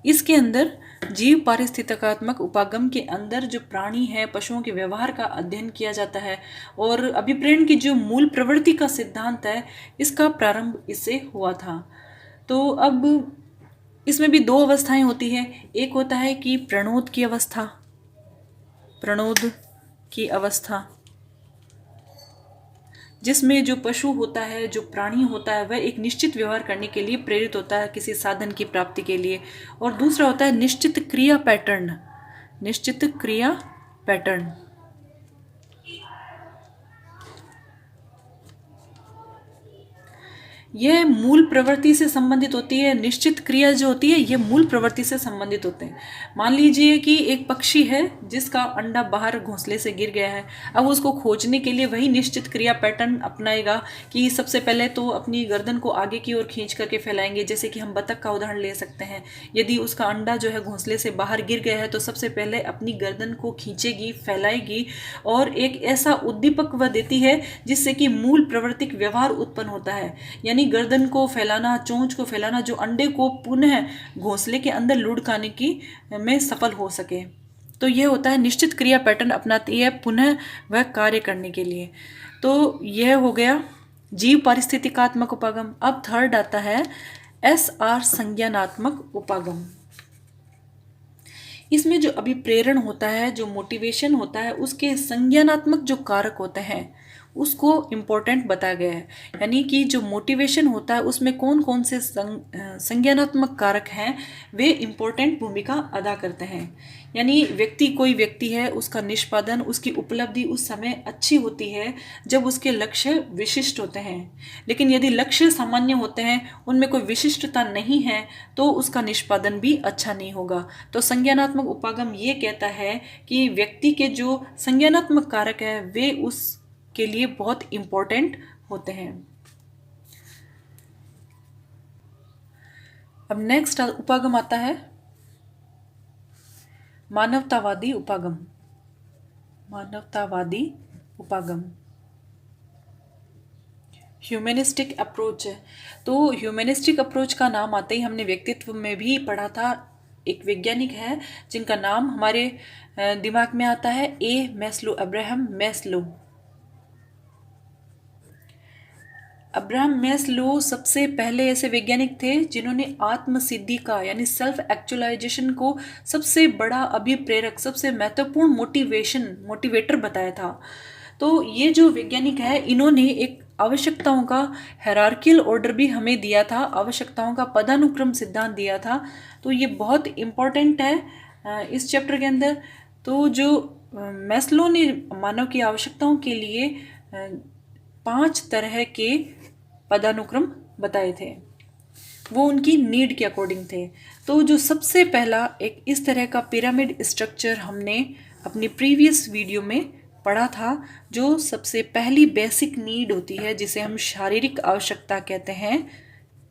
इसके अंदर जीव पारिस्थितिकात्मक उपागम के अंदर जो प्राणी है, पशुओं के व्यवहार का अध्ययन किया जाता है और अभिप्रेरण की जो मूल प्रवृत्ति का सिद्धांत है, इसका प्रारंभ इससे हुआ था। तो अब इसमें भी दो अवस्थाएं होती है। एक होता है कि प्रणोद की अवस्था, प्रणोद की अवस्था, जिसमें जो पशु होता है, जो प्राणी होता है, वह एक निश्चित व्यवहार करने के लिए प्रेरित होता है किसी साधन की प्राप्ति के लिए। और दूसरा होता है निश्चित क्रिया पैटर्न, निश्चित क्रिया पैटर्न। यह मूल प्रवृत्ति से संबंधित होती है। निश्चित क्रिया जो होती है ये मूल प्रवृत्ति से संबंधित होते हैं। मान लीजिए कि एक पक्षी है जिसका अंडा बाहर घोंसले से गिर गया है। अब उसको खोजने के लिए वही निश्चित क्रिया पैटर्न अपनाएगा कि सबसे पहले तो अपनी गर्दन को आगे की ओर खींच करके फैलाएंगे। जैसे कि हम बतख का उदाहरण ले सकते हैं। यदि उसका अंडा जो है घोंसले से बाहर गिर गया है तो सबसे पहले अपनी गर्दन को खींचेगी, फैलाएगी और एक ऐसा उद्दीपक वह देती है जिससे कि मूल प्रवृत्तिक व्यवहार उत्पन्न होता है। यानी गर्दन को फैलाना, चोंच को फैलाना, जो अंडे को पुनः घोंसले के अंदर लुढ़काने की में सफल हो सके। तो यह होता है निश्चित क्रिया पैटर्न अपनाती है पुनः वह कार्य करने के लिए। तो यह हो गया जीव पारिस्थितिकात्मक उपागम। अब थर्ड आता है SR संज्ञानात्मक उपागम। इसमें जो अभिप्रेरण होता है, जो मोटिवेशन होता है, उसके संज्ञानात्मक जो कारक होते हैं उसको इम्पोर्टेंट बताया गया है। यानी कि जो मोटिवेशन होता है उसमें कौन कौन से संज्ञानात्मक कारक हैं वे इम्पोर्टेंट भूमिका अदा करते हैं। यानी कोई व्यक्ति है, उसका निष्पादन, उसकी उपलब्धि उस समय अच्छी होती है जब उसके लक्ष्य विशिष्ट होते हैं। लेकिन यदि लक्ष्य सामान्य होते हैं, उनमें कोई विशिष्टता नहीं है, तो उसका निष्पादन भी अच्छा नहीं होगा। तो संज्ञानात्मक उपागम ये कहता है कि व्यक्ति के जो संज्ञानात्मक कारक है वे उसके लिए बहुत इम्पोर्टेंट होते हैं। अब नेक्स्ट उपागम आता है मानवतावादी उपागम। मानवतावादी उपागम ह्यूमनिस्टिक अप्रोच है। तो ह्यूमनिस्टिक अप्रोच का नाम आते ही हमने व्यक्तित्व में भी पढ़ा था। एक वैज्ञानिक है जिनका नाम हमारे दिमाग में आता है अब्राहम मैस्लो। अब्राहम मैस्लो सबसे पहले ऐसे वैज्ञानिक थे जिन्होंने आत्मसिद्धि का यानी सेल्फ एक्चुअलाइजेशन को सबसे बड़ा अभिप्रेरक, सबसे महत्वपूर्ण मोटिवेटर बताया था। तो ये जो वैज्ञानिक है, इन्होंने एक आवश्यकताओं का हायरार्कियल ऑर्डर भी हमें दिया था, आवश्यकताओं का पदानुक्रम सिद्धांत दिया था। तो ये बहुत इम्पोर्टेंट है इस चैप्टर के अंदर। तो जो मैस्लो ने मानव की आवश्यकताओं के लिए 5 तरह के पदानुक्रम बताए थे, वो उनकी नीड के अकॉर्डिंग थे। तो जो सबसे पहला एक इस तरह का पिरामिड स्ट्रक्चर हमने अपनी प्रीवियस वीडियो में पढ़ा था। जो सबसे पहली बेसिक नीड होती है जिसे हम शारीरिक आवश्यकता कहते हैं,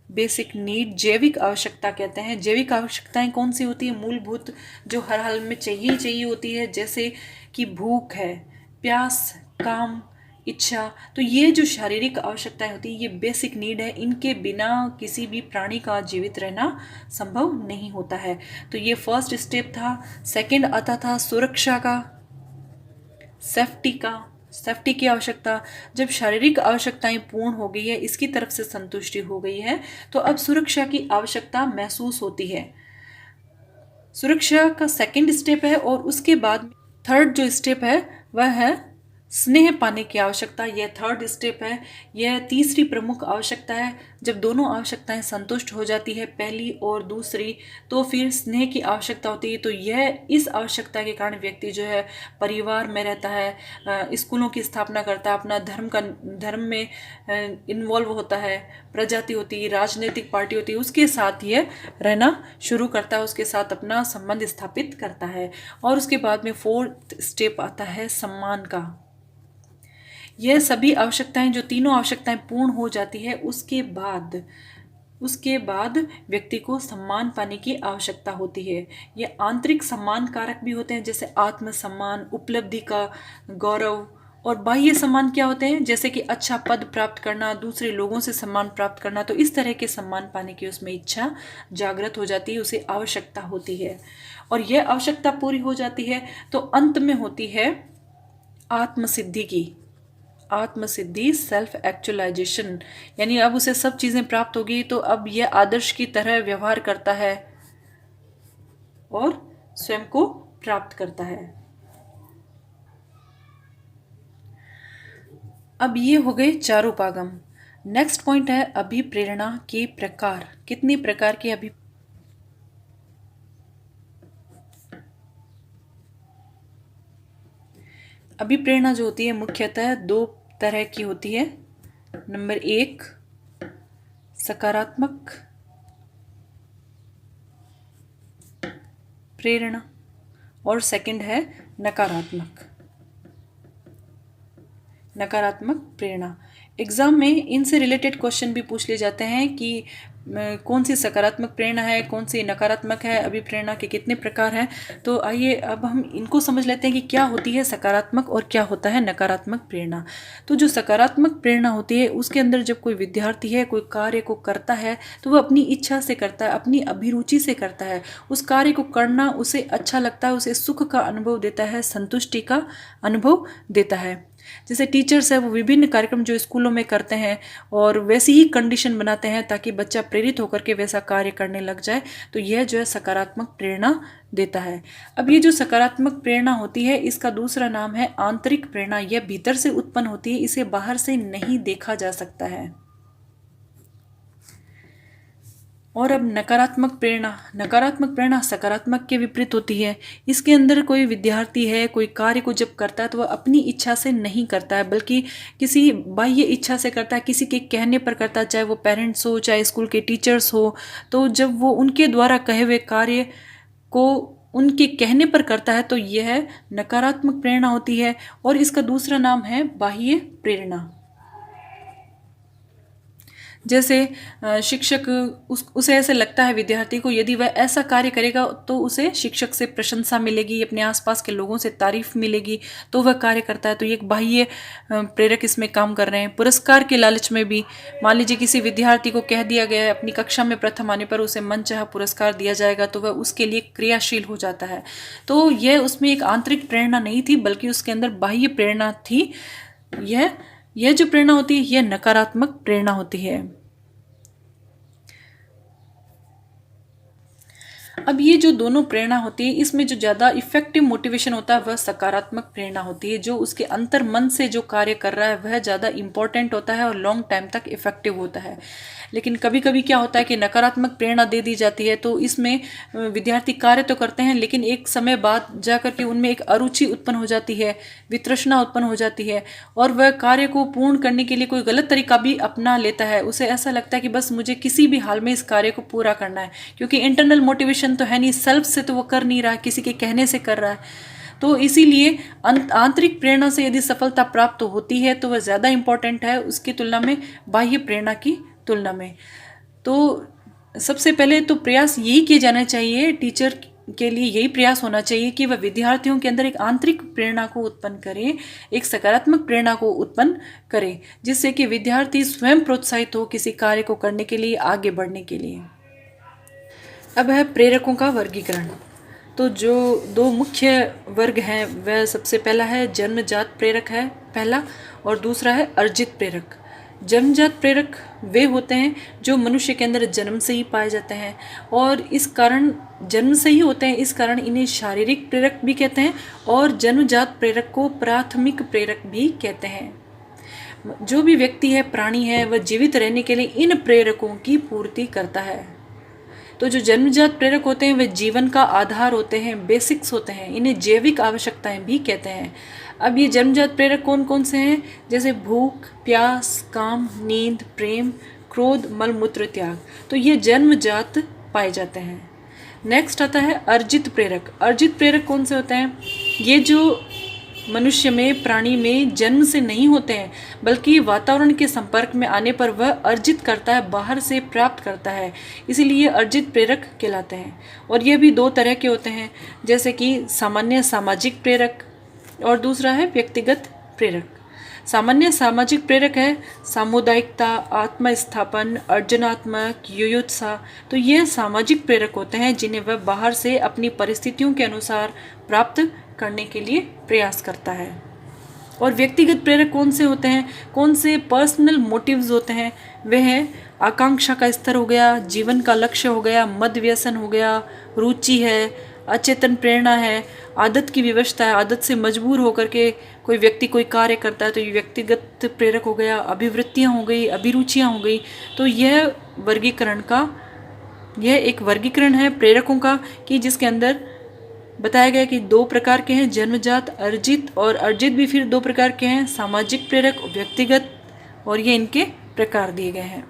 बेसिक नीड, जैविक आवश्यकता कहते हैं। जैविक आवश्यकताएं कौन सी होती है? मूलभूत, जो हर हाल में चाहिए होती है, जैसे कि भूख है, प्यास, काम, इच्छा। तो ये जो शारीरिक आवश्यकताएं होती है ये बेसिक नीड है। इनके बिना किसी भी प्राणी का जीवित रहना संभव नहीं होता है। तो ये फर्स्ट स्टेप था। सेकंड आता था सुरक्षा का, सेफ्टी की आवश्यकता। जब शारीरिक आवश्यकताएं पूर्ण हो गई है, इसकी तरफ से संतुष्टि हो गई है, तो अब सुरक्षा की आवश्यकता महसूस होती है। सुरक्षा का सेकंड स्टेप है। और उसके बाद थर्ड जो स्टेप है वह है स्नेह पाने की आवश्यकता। यह थर्ड स्टेप है। यह तीसरी प्रमुख आवश्यकता है। जब दोनों आवश्यकताएं संतुष्ट हो जाती है, पहली और दूसरी, तो फिर स्नेह की आवश्यकता होती है। तो यह इस आवश्यकता के कारण व्यक्ति जो है परिवार में रहता है, स्कूलों की स्थापना करता है, अपना धर्म में इन्वॉल्व होता है, प्रजाति होती है, राजनीतिक पार्टी होती है, उसके साथ यह रहना शुरू करता है, उसके साथ अपना संबंध स्थापित करता है। और उसके बाद में फोर्थ स्टेप आता है सम्मान का। यह सभी आवश्यकताएं, जो तीनों आवश्यकताएं पूर्ण हो जाती है, उसके बाद व्यक्ति को सम्मान पाने की आवश्यकता होती है। ये आंतरिक सम्मान कारक भी होते हैं, जैसे आत्मसम्मान, उपलब्धि का गौरव और बाह्य सम्मान क्या होते हैं, जैसे कि अच्छा पद प्राप्त करना, दूसरे लोगों से सम्मान प्राप्त करना। तो इस तरह के सम्मान पाने की उसमें इच्छा जागृत हो जाती है, उसे आवश्यकता होती है, और यह आवश्यकता पूरी हो जाती है तो अंत में होती है आत्मसिद्धि की, आत्मसिद्धि, सेल्फ एक्चुअलाइजेशन। यानी अब उसे सब चीजें प्राप्त होगी तो अब यह आदर्श की तरह व्यवहार करता है और स्वयं को प्राप्त करता है। अब ये हो गए चार उपागम। नेक्स्ट पॉइंट है अभिप्रेरणा के प्रकार। कितने प्रकार के अभिप्रेरणा जो होती है मुख्यतः दो तरह की होती है। नंबर 1 सकारात्मक प्रेरणा और सेकंड है नकारात्मक प्रेरणा। एग्जाम में इनसे रिलेटेड क्वेश्चन भी पूछ लिए जाते हैं कि कौन सी सकारात्मक प्रेरणा है, कौन सी नकारात्मक है, अभिप्रेरणा के कितने प्रकार हैं। तो आइए अब हम इनको समझ लेते हैं कि क्या होती है सकारात्मक और क्या होता है नकारात्मक प्रेरणा। तो जो सकारात्मक प्रेरणा होती है उसके अंदर जब कोई विद्यार्थी है कोई कार्य को करता है तो वह अपनी इच्छा से करता है, अपनी अभिरुचि से करता है। उस कार्य को करना उसे अच्छा लगता है, उसे सुख का अनुभव देता है, संतुष्टि का अनुभव देता है। जैसे टीचर्स है वो विभिन्न कार्यक्रम जो स्कूलों में करते हैं और वैसी ही कंडीशन बनाते हैं ताकि बच्चा प्रेरित होकर के वैसा कार्य करने लग जाए, तो यह जो है सकारात्मक प्रेरणा देता है। अब ये जो सकारात्मक प्रेरणा होती है इसका दूसरा नाम है आंतरिक प्रेरणा। यह भीतर से उत्पन्न होती है, इसे बाहर से नहीं देखा जा सकता है। और अब नकारात्मक प्रेरणा सकारात्मक के विपरीत होती है। इसके अंदर कोई विद्यार्थी है कोई कार्य को जब करता है तो वह अपनी इच्छा से नहीं करता है बल्कि किसी बाह्य इच्छा से करता है, किसी के कहने पर करता है, चाहे वो पेरेंट्स हो चाहे स्कूल के टीचर्स हो। तो जब वो उनके द्वारा कहे हुए कार्य को उनके कहने पर करता है तो यह नकारात्मक प्रेरणा होती है। और इसका दूसरा नाम है बाह्य प्रेरणा। जैसे शिक्षक उसे ऐसे लगता है विद्यार्थी को यदि वह ऐसा कार्य करेगा तो उसे शिक्षक से प्रशंसा मिलेगी, अपने आसपास के लोगों से तारीफ मिलेगी, तो वह कार्य करता है। तो ये एक बाह्य प्रेरक इसमें काम कर रहे हैं। पुरस्कार के लालच में भी मान लीजिए किसी विद्यार्थी को कह दिया गया है अपनी कक्षा में प्रथम आने पर उसे मनचाहा पुरस्कार दिया जाएगा तो वह उसके लिए क्रियाशील हो जाता है। तो यह उसमें एक आंतरिक प्रेरणा नहीं थी बल्कि उसके अंदर बाह्य प्रेरणा थी। यह जो प्रेरणा होती है यह नकारात्मक प्रेरणा होती है। अब ये जो दोनों प्रेरणा होती है इसमें जो ज़्यादा इफेक्टिव मोटिवेशन होता है वह सकारात्मक प्रेरणा होती है। जो उसके अंतर मन से जो कार्य कर रहा है वह ज़्यादा इंपॉर्टेंट होता है और लॉन्ग टाइम तक इफेक्टिव होता है। लेकिन कभी कभी क्या होता है कि नकारात्मक प्रेरणा दे दी जाती है तो इसमें विद्यार्थी कार्य तो करते हैं लेकिन एक समय बाद जाकर के उनमें एक अरुचि उत्पन्न हो जाती है, वितृष्णा उत्पन्न हो जाती है और वह कार्य को पूर्ण करने के लिए कोई गलत तरीका भी अपना लेता है। उसे ऐसा लगता है कि बस मुझे किसी भी हाल में इस कार्य को पूरा करना है, क्योंकि इंटरनल मोटिवेशन तो है नहीं, सेल्फ से तो वो कर नहीं रहा, किसी के कहने से कर रहा है। तो इसीलिए आंतरिक प्रेरणा से यदि सफलता प्राप्त होती है तो वह ज़्यादा इंपॉर्टेंट है उसकी तुलना में बाह्य प्रेरणा की तुलना में। तो सबसे पहले तो प्रयास यही किए जाना चाहिए, टीचर के लिए यही प्रयास होना चाहिए कि वह विद्यार्थियों के अंदर एक आंतरिक प्रेरणा को उत्पन्न करे, एक सकारात्मक प्रेरणा को उत्पन्न करे, जिससे कि विद्यार्थी स्वयं प्रोत्साहित हो किसी कार्य को करने के लिए, आगे बढ़ने के लिए। अब है प्रेरकों का वर्गीकरण। तो जो दो मुख्य वर्ग हैं वह सबसे पहला है जन्मजात प्रेरक है पहला, और दूसरा है अर्जित प्रेरक। जन्मजात प्रेरक वे होते हैं जो मनुष्य के अंदर जन्म से ही पाए जाते हैं और इस कारण जन्म से ही होते हैं, इस कारण इन्हें शारीरिक प्रेरक भी कहते हैं और जन्मजात प्रेरक को प्राथमिक प्रेरक भी कहते हैं। जो भी व्यक्ति है, प्राणी है, वह जीवित रहने के लिए इन प्रेरकों की पूर्ति करता है। तो जो जन्मजात प्रेरक होते हैं वे जीवन का आधार होते हैं, बेसिक्स होते हैं, इन्हें जैविक आवश्यकताएं भी कहते हैं। अब ये जन्मजात प्रेरक कौन कौन से हैं? जैसे भूख, प्यास, काम, नींद, प्रेम, क्रोध, मल मूत्र, त्याग। तो ये जन्मजात पाए जाते हैं। नेक्स्ट आता है अर्जित प्रेरक। अर्जित प्रेरक कौन से होते हैं? ये जो मनुष्य में, प्राणी में जन्म से नहीं होते हैं बल्कि वातावरण के संपर्क में आने पर वह अर्जित करता है, बाहर से प्राप्त करता है, इसीलिए अर्जित प्रेरक कहलाते हैं। और यह भी दो तरह के होते हैं, जैसे कि सामान्य सामाजिक प्रेरक और दूसरा है व्यक्तिगत प्रेरक। सामान्य सामाजिक प्रेरक है सामुदायिकता, आत्मस्थापन, अर्जनात्मक, युयुत्सा। तो ये सामाजिक प्रेरक होते हैं जिन्हें वह बाहर से अपनी परिस्थितियों के अनुसार प्राप्त करने के लिए प्रयास करता है। और व्यक्तिगत प्रेरक कौन से होते हैं, कौन से पर्सनल मोटिव्स होते हैं? वे हैं आकांक्षा का स्तर हो गया, जीवन का लक्ष्य हो गया, मद व्यसन हो गया, रुचि है, अचेतन प्रेरणा है, आदत की विवशता है, आदत से मजबूर होकर के कोई व्यक्ति कोई कार्य करता है तो ये व्यक्तिगत प्रेरक हो गया, अभिवृत्तियाँ हो गई, अभिरुचियाँ हो गई। तो यह एक वर्गीकरण है प्रेरकों का कि जिसके अंदर बताया गया कि 2 प्रकार के हैं, जन्मजात, अर्जित, और अर्जित भी फिर 2 प्रकार के हैं, सामाजिक प्रेरक, व्यक्तिगत, और ये इनके प्रकार दिए गए हैं।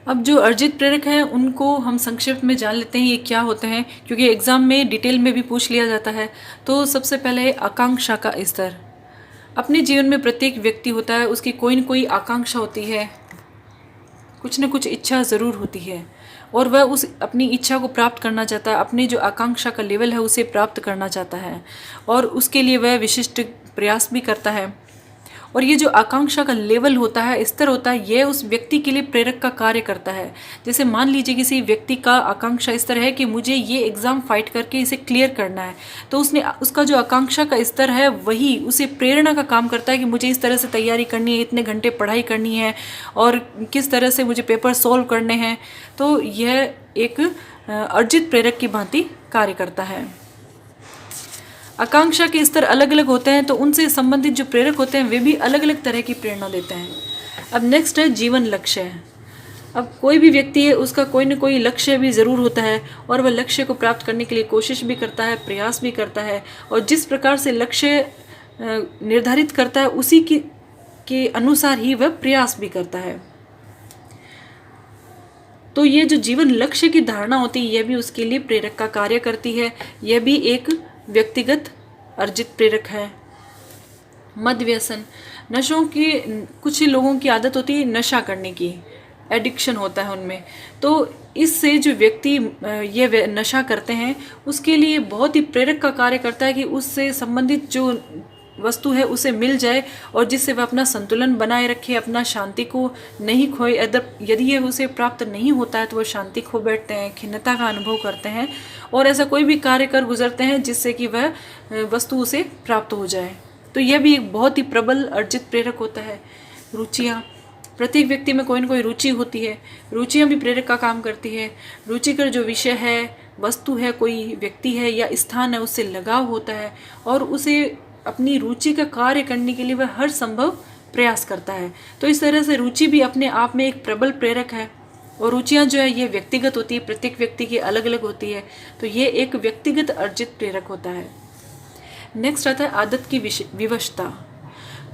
अब जो अर्जित प्रेरक हैं उनको हम संक्षिप्त में जान लेते हैं ये क्या होते हैं, क्योंकि एग्जाम में डिटेल में भी पूछ लिया जाता है। तो सबसे पहले आकांक्षा का स्तर। अपने जीवन में प्रत्येक व्यक्ति होता है, उसकी कोई न कोई आकांक्षा होती है, कुछ न कुछ इच्छा ज़रूर होती है और वह उस अपनी इच्छा को प्राप्त करना चाहता है, अपनी जो आकांक्षा का लेवल है उसे प्राप्त करना चाहता है और उसके लिए वह विशिष्ट प्रयास भी करता है। और ये जो आकांक्षा का लेवल होता है, स्तर होता है, यह उस व्यक्ति के लिए प्रेरक का कार्य करता है। जैसे मान लीजिए किसी व्यक्ति का आकांक्षा स्तर है कि मुझे ये एग्ज़ाम फाइट करके इसे क्लियर करना है, तो उसका जो आकांक्षा का स्तर है वही उसे प्रेरणा का काम करता है कि मुझे इस तरह से तैयारी करनी है, इतने घंटे पढ़ाई करनी है और किस तरह से मुझे पेपर सॉल्व करने हैं। तो यह एक अर्जित प्रेरक की भांति कार्य करता है। आकांक्षा के स्तर अलग अलग होते हैं तो उनसे संबंधित जो प्रेरक होते हैं वे भी अलग अलग तरह की प्रेरणा देते हैं। अब नेक्स्ट है जीवन लक्ष्य। अब कोई भी व्यक्ति है उसका कोई न कोई लक्ष्य भी ज़रूर होता है और वह लक्ष्य को प्राप्त करने के लिए कोशिश भी करता है, प्रयास भी करता है और जिस प्रकार से लक्ष्य निर्धारित करता है उसी के अनुसार ही वह प्रयास भी करता है। तो ये जो जीवन लक्ष्य की धारणा होती है यह भी उसके लिए प्रेरक का कार्य करती है। यह भी एक व्यक्तिगत अर्जित प्रेरक है। मद व्यसन। नशों की कुछ लोगों की आदत होती है नशा करने की, एडिक्शन होता है उनमें। तो इससे जो व्यक्ति ये नशा करते हैं उसके लिए बहुत ही प्रेरक का कार्य करता है कि उससे संबंधित जो वस्तु है उसे मिल जाए और जिससे वह अपना संतुलन बनाए रखे, अपना शांति को नहीं खोए। यदि यह उसे प्राप्त नहीं होता है तो वह शांति खो बैठते हैं, खिन्नता का अनुभव करते हैं और ऐसा कोई भी कार्य कर गुजरते हैं जिससे कि वह वस्तु उसे प्राप्त हो जाए। तो यह भी एक बहुत ही प्रबल अर्जित प्रेरक होता है। रुचियाँ। प्रत्येक व्यक्ति में कोई न कोई रुचि होती है, रुचियाँ भी प्रेरक का काम करती है। रुचिकर जो विषय है, वस्तु है, कोई व्यक्ति है या स्थान है उससे लगाव होता है और उसे अपनी रुचि का कार्य करने के लिए वह हर संभव प्रयास करता है। तो इस तरह से रुचि भी अपने आप में एक प्रबल प्रेरक है और रुचियाँ जो है ये व्यक्तिगत होती है, प्रत्येक व्यक्ति की अलग अलग होती है। तो ये एक व्यक्तिगत अर्जित प्रेरक होता है। नेक्स्ट आता है आदत की विवशता।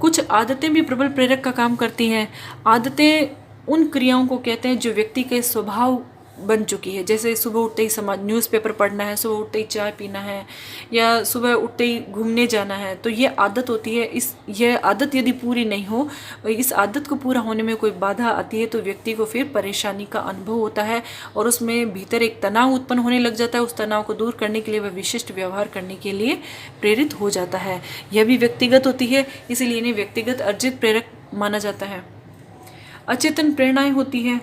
कुछ आदतें भी प्रबल प्रेरक का काम करती हैं। आदतें उन क्रियाओं को कहते हैं जो व्यक्ति के स्वभाव बन चुकी है। जैसे सुबह उठते ही न्यूज़पेपर पढ़ना है, सुबह उठते ही चाय पीना है या सुबह उठते ही घूमने जाना है, तो ये आदत होती है। यह आदत यदि पूरी नहीं हो, इस आदत को पूरा होने में कोई बाधा आती है तो व्यक्ति को फिर परेशानी का अनुभव होता है और उसमें भीतर एक तनाव उत्पन्न होने लग जाता है। उस तनाव को दूर करने के लिए वह विशिष्ट व्यवहार करने के लिए प्रेरित हो जाता है। यह भी व्यक्तिगत होती है, इसीलिए इन्हें व्यक्तिगत अर्जित प्रेरक माना जाता है। अचेतन प्रेरणाएं होती हैं।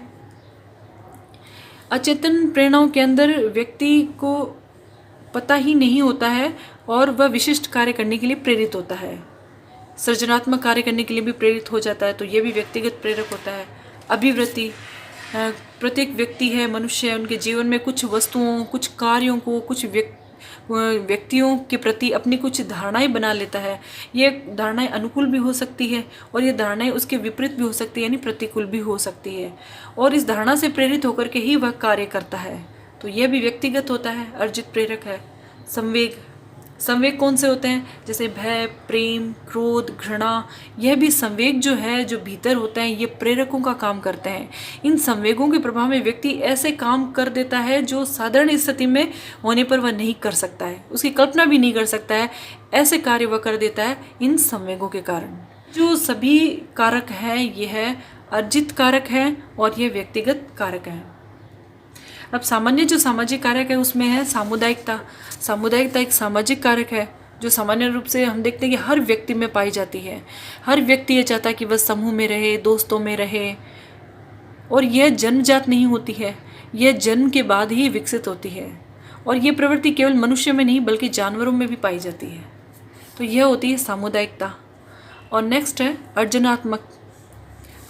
अचेतन प्रेरणाओं के अंदर व्यक्ति को पता ही नहीं होता है और वह विशिष्ट कार्य करने के लिए प्रेरित होता है, सृजनात्मक कार्य करने के लिए भी प्रेरित हो जाता है। तो ये भी व्यक्तिगत प्रेरक होता है। अभिवृत्ति। प्रत्येक व्यक्ति है, मनुष्य है, उनके जीवन में कुछ वस्तुओं, कुछ कार्यों को, कुछ व्यक्तियों के प्रति अपनी कुछ धारणाएं बना लेता है। ये धारणाएं अनुकूल भी हो सकती है और ये धारणाएं उसके विपरीत भी हो सकती है, यानी प्रतिकूल भी हो सकती है और इस धारणा से प्रेरित होकर के ही वह कार्य करता है। तो यह भी व्यक्तिगत होता है, अर्जित प्रेरक है। संवेग। संवेग कौन से होते हैं? जैसे भय, प्रेम, क्रोध, घृणा। यह भी संवेग जो है, जो भीतर होते हैं, ये प्रेरकों का काम करते हैं। इन संवेगों के प्रभाव में व्यक्ति ऐसे काम कर देता है जो साधारण स्थिति में होने पर वह नहीं कर सकता है, उसकी कल्पना भी नहीं कर सकता है। ऐसे कार्य वह कर देता है इन संवेगों के कारण। जो सभी कारक हैं यह अर्जित कारक हैं और यह व्यक्तिगत कारक हैं। अब सामान्य जो सामाजिक कारक है उसमें है सामुदायिकता। सामुदायिकता एक सामाजिक कारक है जो सामान्य रूप से हम देखते हैं कि हर व्यक्ति में पाई जाती है। हर व्यक्ति ये चाहता है कि वह समूह में रहे, दोस्तों में रहे, और यह जन्मजात नहीं होती है, यह जन्म के बाद ही विकसित होती है। और ये प्रवृत्ति केवल मनुष्य में नहीं बल्कि जानवरों में भी पाई जाती है। तो यह होती है सामुदायिकता। और नेक्स्ट है अर्जनात्मक।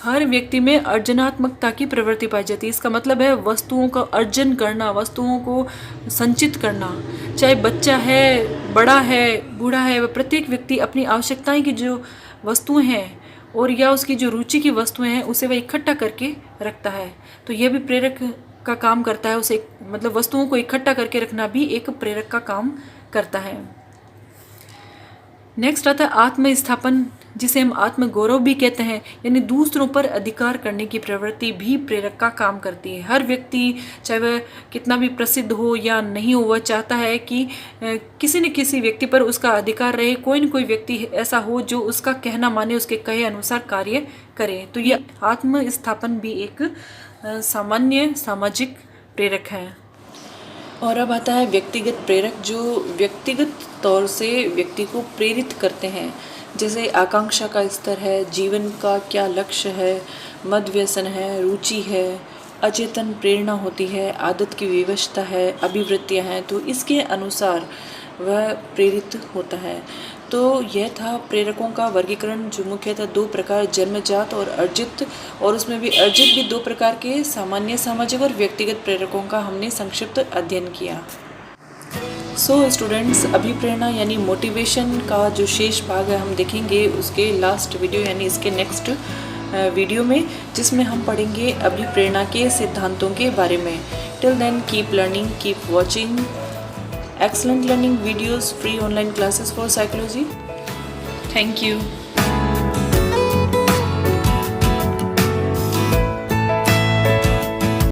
हर व्यक्ति में अर्जनात्मकता की प्रवृत्ति पाई जाती है। इसका मतलब है वस्तुओं का अर्जन करना, वस्तुओं को संचित करना। चाहे बच्चा है, बड़ा है, बूढ़ा है, वह प्रत्येक व्यक्ति अपनी आवश्यकताएं की जो वस्तुएं हैं और या उसकी जो रुचि की वस्तुएं हैं उसे वह इकट्ठा करके रखता है। तो यह भी प्रेरक का काम करता है। उसे मतलब वस्तुओं को इकट्ठा करके रखना भी एक प्रेरक का काम करता है। नेक्स्ट आता है आत्मस्थापन, जिसे हम आत्मगौरव भी कहते हैं, यानी दूसरों पर अधिकार करने की प्रवृत्ति भी प्रेरक का काम करती है। हर व्यक्ति चाहे वह कितना भी प्रसिद्ध हो या नहीं हो, वह चाहता है कि किसी न किसी व्यक्ति पर उसका अधिकार रहे, कोई न कोई व्यक्ति ऐसा हो जो उसका कहना माने, उसके कहे अनुसार कार्य करे। तो यह आत्मस्थापन भी एक सामान्य सामाजिक प्रेरक है। और अब आता है व्यक्तिगत प्रेरक, जो व्यक्तिगत तौर से व्यक्ति को प्रेरित करते हैं। जैसे आकांक्षा का स्तर है, जीवन का क्या लक्ष्य है, मद व्यसन है, रुचि है, अचेतन प्रेरणा होती है, आदत की विवशता है, अभिवृत्तियाँ हैं। तो इसके अनुसार वह प्रेरित होता है। तो यह था प्रेरकों का वर्गीकरण, जो मुख्यतः दो प्रकार, जन्मजात और अर्जित, और उसमें भी अर्जित भी दो प्रकार के, सामान्य, सामाजिक और व्यक्तिगत प्रेरकों का हमने संक्षिप्त अध्ययन किया। सो स्टूडेंट्स, अभिप्रेरणा यानी मोटिवेशन का जो शेष भाग है हम देखेंगे उसके लास्ट वीडियो यानी इसके नेक्स्ट वीडियो में, जिसमें हम पढ़ेंगे अभिप्रेरणा के सिद्धांतों के बारे में। Till then keep learning, keep watching excellent learning videos, free online classes for psychology. Thank you.